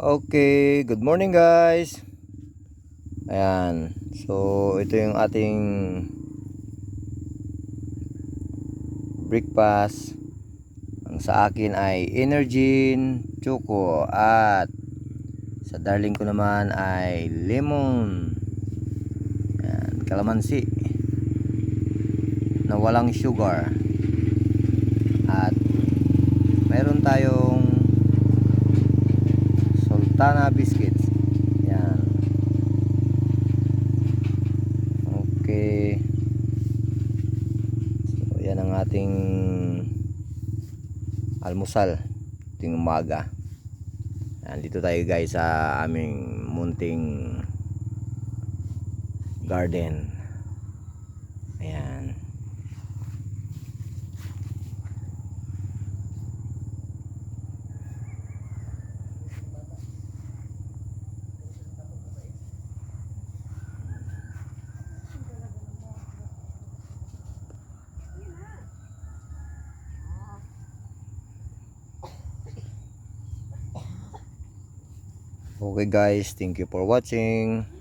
Okay, good morning guys. Ayan. So, ito yung ating breakfast. Ang sa akin ay Energin Choco at sa darling ko naman ay lemon. Ayan, kalamansi na walang sugar. At mayroon tayong sultana biscuits. Ayan. Okay. So, yan ang ating almusal ting umaga. Dito tayo guys sa aming munting garden. Ayan. Okay guys, thank you for watching.